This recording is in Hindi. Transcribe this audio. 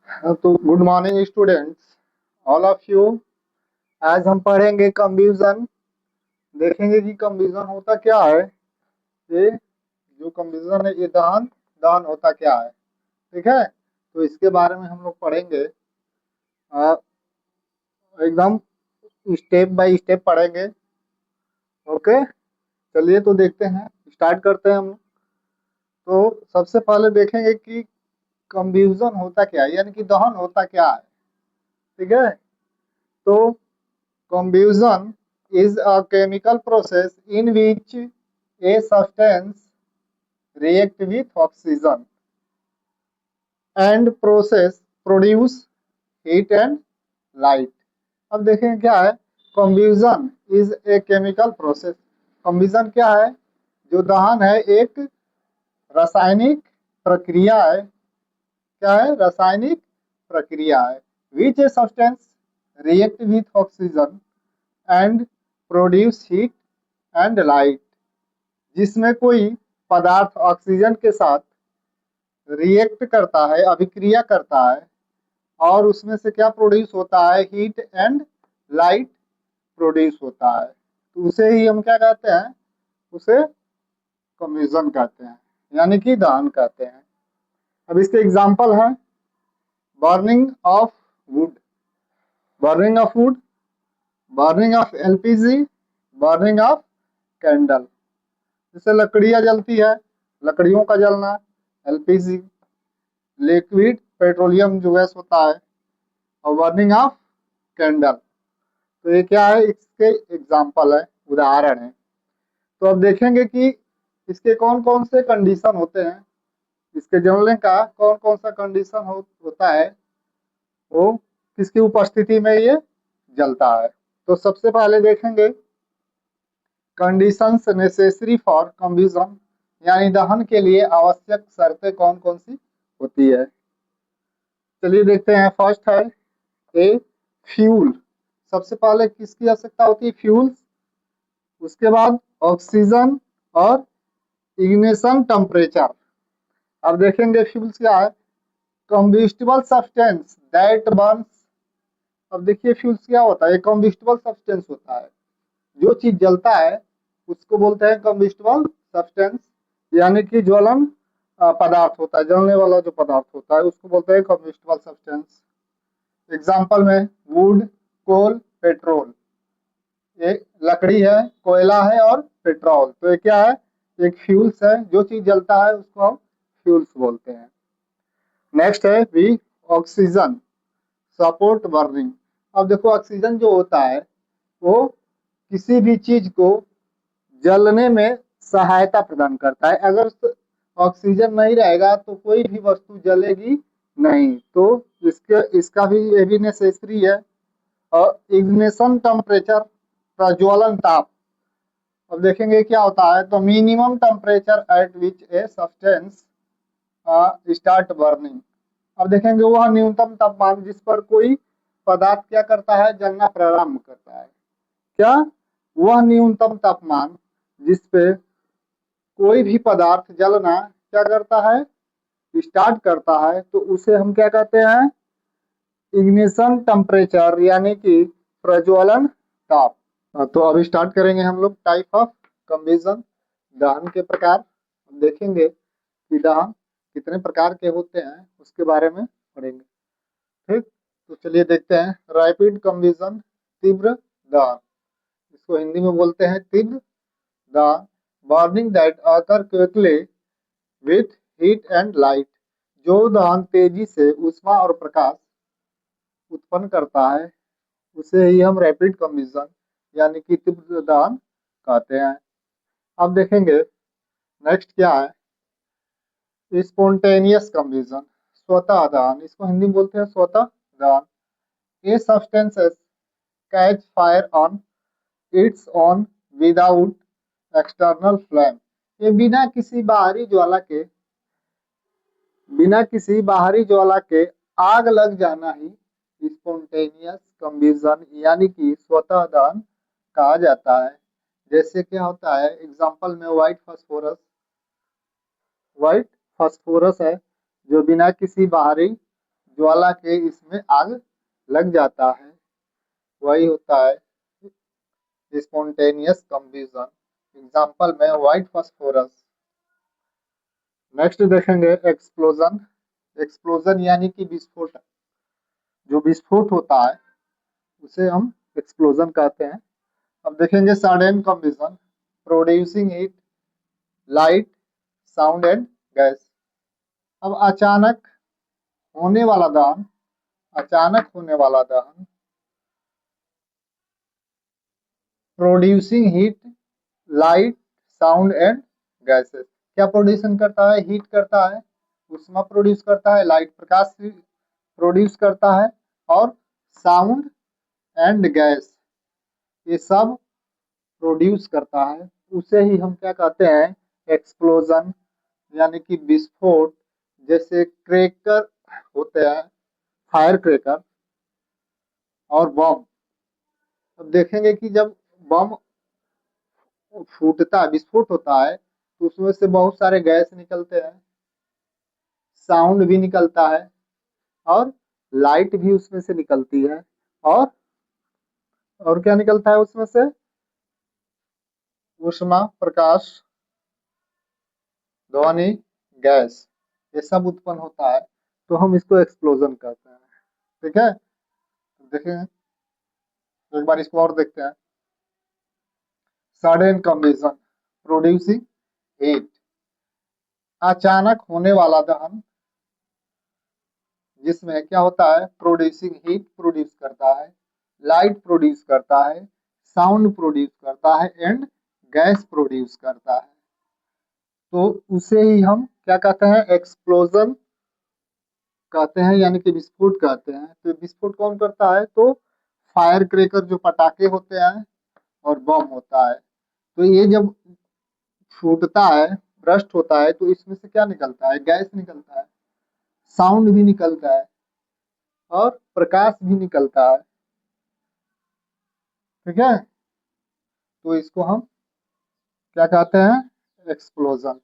तो good morning students, all of you. आज हम पढ़ेंगे कंफ्यूजन। देखेंगे कि कंफ्यूजन होता क्या है। ये जो कंफ्यूजन है ये दहन दहन होता क्या है। ठीक है, तो इसके बारे में हम लोग पढ़ेंगे। आ, एकदम स्टेप बाय स्टेप पढ़ेंगे। ओके, चलिए तो देखते हैं, स्टार्ट करते हैं हम। तो सबसे पहले देखेंगे कि कंफ्यूजन होता क्या है, यानी कि दहन होता क्या है। ठीक है, तो combustion is a chemical process in which a substance react with oxygen and process produce heat and light। अब देखें क्या है combustion is a chemical process। combustion क्या है? जो दहन है एक रासायनिक प्रक्रिया है। क्या है? रासायनिक प्रक्रिया है। which a substance react with oxygen and produce heat and light। जिसमें कोई पदार्थ ऑक्सीजन के साथ रिएक्ट करता है, अभिक्रिया करता है, और उसमें से क्या प्रोड्यूस होता है? हीट एंड लाइट प्रोड्यूस होता है। तो उसे ही हम क्या कहते हैं? उसे कम्यूजन कहते हैं, यानी कि दहन कहते हैं। अब इसके एग्जाम्पल है burning of would, burning of would, burning of LPG, burning of candle. जैसे लकड़ियां जलती है, लकड़ियों का जलना, एलपीजी लिक्विड पेट्रोलियम जो गैस होता है, और बर्निंग ऑफ कैंडल। तो ये क्या है? इसके एग्जाम्पल है, उदाहरण है। तो अब देखेंगे कि इसके कौन कौन से कंडीशन होते हैं, इसके जलने का कौन कौन सा कंडीशन होता है, वो किसकी उपस्थिति में ये जलता है। तो सबसे पहले देखेंगे कंडीशंस नेसेसरी फॉर कंबशन, यानी दहन के लिए आवश्यक शर्तें कौन कौन सी होती है। चलिए देखते हैं। फर्स्ट है ए फ्यूल। सबसे पहले किसकी आवश्यकता होती है? फ्यूल। उसके बाद ऑक्सीजन और इग्निशन टेम्परेचर। अब देखेंगे फ्यूल्स क्या है। कम्बिस्टिबल सब्सटेंस दैट बर्न्स। अब देखिए फ्यूल्स क्या होता है? कम्बिस्टिबल सब्सटेंस होता है, जो चीज जलता है उसको बोलते हैं कम्बिस्टिबल सब्सटेंस, यानी कि ज्वलन पदार्थ होता है, जलने वाला जो पदार्थ होता है उसको बोलते हैं कम्बिस्टिबल सब्सटेंस। एग्जाम्पल में वुड, कोल, पेट्रोल। ये लकड़ी है, कोयला है और पेट्रोल। तो ये क्या है? एक फ्यूल्स है, जो चीज जलता है उसको हम फ्यूल्स बोलते हैं। नेक्स्ट है बी ऑक्सीजन सपोर्ट बर्निंग। अब देखो ऑक्सीजन जो होता है वो किसी भी चीज को जलने में सहायता प्रदान करता है। अगर ऑक्सीजन नहीं रहेगा तो कोई भी वस्तु जलेगी नहीं। तो इसके इसका भी ये भी नेसेसरी है। और इग्निशन टेम्परेचर, प्रज्वलन ताप। अब देखेंगे क्या होता है। तो minimum temperature at which a substance start burning. अब देखेंगे वह न्यूनतम तापमान जिस पर कोई पदार्थ क्या करता है? जलना प्रारंभ करता है। क्या? वह न्यूनतम तापमान जिस पे कोई भी पदार्थ जलना क्या करता है? स्टार्ट करता है, तो उसे हम क्या कहते हैं? इग्निशन टेम्परेचर, यानी कि प्रज्वलन ताप। तो अभी स्टार्ट करेंगे हम लोग टाइप ऑफ कंबशन, दहन के प्रकार। देखेंगे कि दहन कितने प्रकार के होते हैं उसके बारे में पढ़ेंगे। ठीक, तो चलिए देखते हैं। रैपिड कंबशन, तीव्र दहन, इसको हिंदी में बोलते हैं तीव्र दहन। Burning that occur quickly with heat and light. जो दहन तेजी से ऊष्मा और प्रकाश उत्पन्न करता है उसे ही हम रैपिड कंबशन यानी कि तीव्र दहन कहते हैं। अब देखेंगे नेक्स्ट क्या है। स्पॉन्टेनियस कंबशन, स्वतः दहन, इसको हिंदी में बोलते हैं स्वतः दहन। ये substances catch fire on it's on without external flame. ये बिना किसी बाहरी ज्वाला के आग लग जाना ही स्पॉन्टेनियस कंबशन यानी कि स्वतः दहन कहा जाता है। जैसे क्या होता है, एग्जांपल में व्हाइट फास्फोरस है, जो बिना किसी बाहरी ज्वाला के इसमें आग लग जाता है, वही होता है स्पॉन्टेनियस कंबशन। एग्जाम्पल में व्हाइट फास्फोरस। नेक्स्ट देखेंगे एक्सप्लोजन। एक्सप्लोजन यानी कि विस्फोट, जो विस्फोट होता है उसे हम एक्सप्लोजन कहते हैं। अब देखेंगे sudden combustion, producing heat, light, sound and gas. अब अचानक होने वाला दहन, अचानक होने वाला दहन, producing heat, light, sound and gases. क्या प्रोड्यूसन करता है? हीट करता है, उष्मा प्रोड्यूस करता है, लाइट प्रकाश प्रोड्यूस करता है, और साउंड एंड गैस ये सब प्रोड्यूस करता है। उसे ही हम क्या कहते हैं? एक्सप्लोजन यानी कि विस्फोट। जैसे क्रैकर होते हैं, फायर क्रैकर और बम। अब देखेंगे कि जब बम फूटता है, विस्फोट होता है, तो उसमें से बहुत सारे गैस निकलते हैं, साउंड भी निकलता है, और लाइट भी उसमें से निकलती है, और क्या निकलता है उसमें से? ऊष्मा, प्रकाश, ध्वनि, गैस, ये सब उत्पन्न होता है, तो हम इसको एक्सप्लोजन कहते हैं। ठीक है, देखें एक बार इसको और देखते हैं। सडन कंबशन, प्रोड्यूसिंग हीट, अचानक होने वाला दहन जिसमें क्या होता है? प्रोड्यूसिंग हीट प्रोड्यूस करता है, लाइट प्रोड्यूस करता है, साउंड प्रोड्यूस करता है, एंड गैस प्रोड्यूस करता है। तो उसे ही हम क्या कहते हैं? एक्सप्लोजन कहते हैं, यानी कि विस्फोट कहते हैं। तो विस्फोट कौन करता है? तो फायर क्रैकर जो पटाखे होते हैं और बम होता है, तो ये जब फूटता है, ब्रस्ट होता है, तो इसमें से क्या निकलता है? गैस निकलता है, साउंड भी निकलता है, और प्रकाश भी निकलता है। ठीक है, तो इसको हम क्या कहते हैं? एक्सप्लोजन।